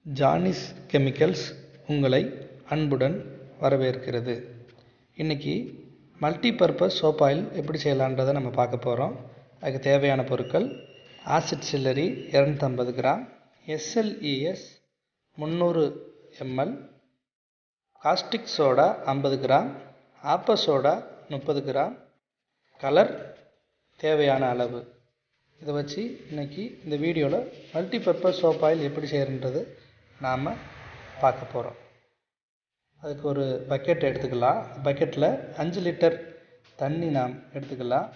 Janice chemicals உங்களை அன்புடன் வரவேற்கிறது. இன்றைக்கி மல்டிபர்பஸ் சோப் ஆயில் எப்படி செய்யலான்றதை நம்ம பார்க்க போகிறோம். அதுக்கு தேவையான பொருட்கள்: acid slurry 250 gram, SLES 300 ml, caustic soda 50 gram, ஆப்ப சோடா 30 கிராம், கலர் தேவையான அளவு. இதை வச்சு இன்றைக்கி இந்த வீடியோவில் மல்டிபர்பஸ் சோப் ஆயில் எப்படி செய்யறன்றது நாம் பார்க்க போகிறோம். அதுக்கு ஒரு பக்கெட் எடுத்துக்கலாம். பக்கெட்டில் 5 லிட்டர் தண்ணி நாம் எடுத்துக்கலாம்.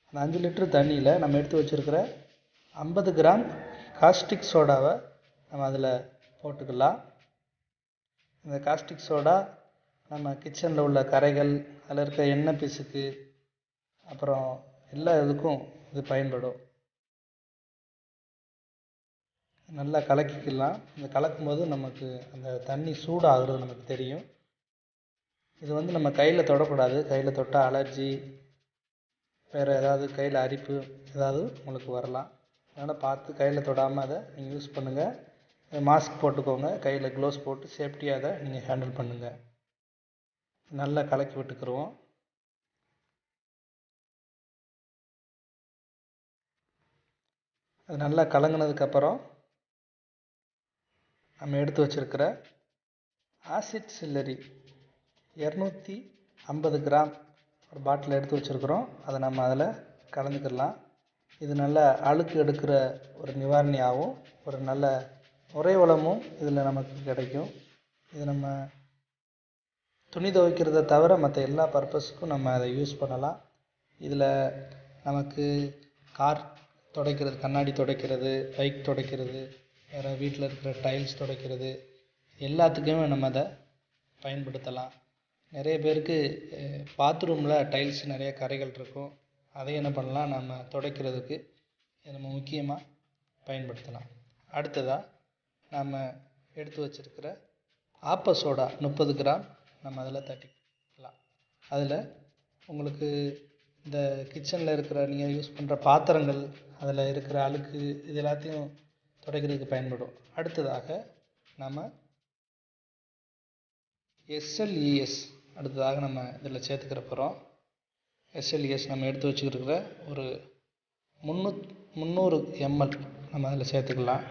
அந்த 5 லிட்டர் தண்ணியில் நம்ம எடுத்து வச்சுருக்கிற 50 கிராம் காஸ்டிக் சோடாவை நம்ம அதில் போட்டுக்கலாம். இந்த காஸ்டிக் சோடா நம்ம கிச்சனில் உள்ள கரைகள், அதில் இருக்க எண்ணெய் பிசுக்கு, அப்புறம் எல்லா இதுக்கும் இது பயன்படும். நல்லா கலக்கிக்கலாம். இந்த கலக்கும் போது நமக்கு அந்த தண்ணி சூடாகிறது நமக்கு தெரியும். இது நம்ம கையில் தொடக்கூடாது. கையில் தொட்டால் அலர்ஜி, வேறு ஏதாவது கையில் அரிப்பு ஏதாவது உங்களுக்கு வரலாம். அதனால் பார்த்து கையில் தொடாமல் அதை நீங்கள் யூஸ் பண்ணுங்கள். மாஸ்க் போட்டுக்கோங்க. கையில் க்ளோவ்ஸ் போட்டு சேஃப்டியாக அதை நீங்கள் ஹேண்டில் பண்ணுங்கள். நல்லா கலக்கி விட்டுக்குருவோம். அது நல்லா கலங்கினதுக்கப்புறம் நம்ம எடுத்து வச்சுருக்கிற ஆசிட் சில்லரி 250 கிராம் ஒரு பாட்டில் எடுத்து வச்சுருக்குறோம். அதை நம்ம அதில் கலந்துக்கிடலாம். இது நல்ல அழுக்கு எடுக்கிற ஒரு நிவாரணியாகவும் ஒரு நல்ல நுரைவளமும் இதில் நமக்கு கிடைக்கும். இது நம்ம துணி துவைக்கிறத தவிர மற்ற எல்லா பர்பஸுக்கும் நம்ம அதை யூஸ் பண்ணலாம். இதில் நமக்கு கார் துடைக்கிறது, கண்ணாடி துடைக்கிறது, பைக் துடைக்கிறது, வேறு வீட்டில் இருக்கிற டைல்ஸ் துடைக்கிறது, எல்லாத்துக்குமே நம்ம அதை பயன்படுத்தலாம். நிறைய பேருக்கு பாத்ரூமில் டைல்ஸ் நிறைய கரைகள் இருக்கும். அதை என்ன பண்ணலாம், நம்ம துடைக்கிறதுக்கு இதை நம்ம முக்கியமாக பயன்படுத்தலாம். அடுத்ததாக நம்ம எடுத்து வச்சுருக்கிற ஆப்ப சோடா 30 கிராம் நம்ம அதில் தட்டிக்கலாம். அதில் உங்களுக்கு இந்த கிச்சனில் இருக்கிற நீங்கள் யூஸ் பண்ணுற பாத்திரங்கள், அதில் இருக்கிற அழுக்கு, இது எல்லாத்தையும் துடைக்கிறதுக்கு பயன்படும். அடுத்ததாக நம்ம எஸ்எல்இஎஸ் அடுத்ததாக நம்ம இதில் சேர்த்துக்கிற போகிறோம். எஸ்எல்இஎஸ் நம்ம எடுத்து வச்சுக்கிற ஒரு 300 ml நம்ம அதில் சேர்த்துக்கலாம்.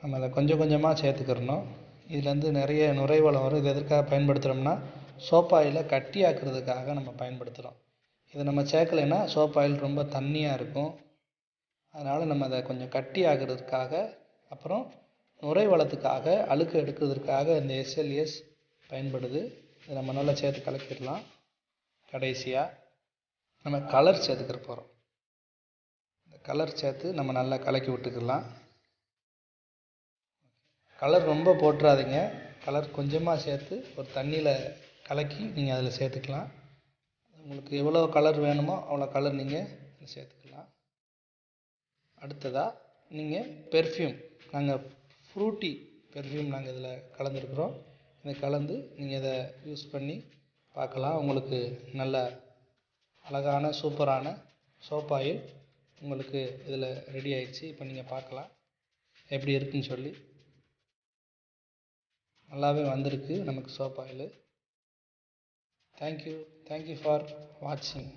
நம்ம அதை கொஞ்சம் கொஞ்சமாக சேர்த்துக்கிறணும். இதுலேருந்து நிறைய நுரைவளம் வரும். இது எதற்காக பயன்படுத்துகிறோம்னா, சோப் ஆயிலை கட்டி ஆக்கிறதுக்காக நம்ம பயன்படுத்துகிறோம். இதை நம்ம சேர்க்கலைன்னா சோப் ஆயில் ரொம்ப தண்ணியாக இருக்கும். அதனால் நம்ம அதை கொஞ்சம் கட்டி ஆகிறதுக்காக, அப்புறம் நுரைவளத்துக்காக, அழுக்கு எடுக்கிறதுக்காக இந்த எஸ்எல்இஎஸ் பயன்படுது. இதை நம்ம நல்லா சேர்த்து கலக்கிடலாம். கடைசியாக நம்ம கலர் சேர்த்துக்கிற போகிறோம். இந்த கலர் சேர்த்து நம்ம நல்லா கலக்கி விட்டுக்கலாம். கலர் ரொம்ப போட்டுறாதீங்க. கலர் கொஞ்சமாக சேர்த்து ஒரு தண்ணியில் கலக்கி நீங்கள் அதில் சேர்த்துக்கலாம். உங்களுக்கு எவ்வளோ கலர் வேணுமோ அவ்வளோ கலர் நீங்கள் சேர்த்துக்கலாம். அடுத்ததாக நீங்கள் பெர்ஃப்யூம், நாங்கள் ஃப்ரூட்டி பெர்ஃப்யூம் நாங்கள் இதில் கலந்துருக்குறோம். இதை கலந்து நீங்கள் இதை யூஸ் பண்ணி பார்க்கலாம். உங்களுக்கு நல்ல அழகான சூப்பரான சோப் ஆயில் உங்களுக்கு இதில் ரெடி ஆயிடுச்சு. இப்போ நீங்கள் பார்க்கலாம் எப்படி இருக்குன்னு சொல்லி. நல்லாவே வந்திருக்கு நமக்கு சோப் ஆயில். தேங்க்யூ ஃபார் வாட்சிங்.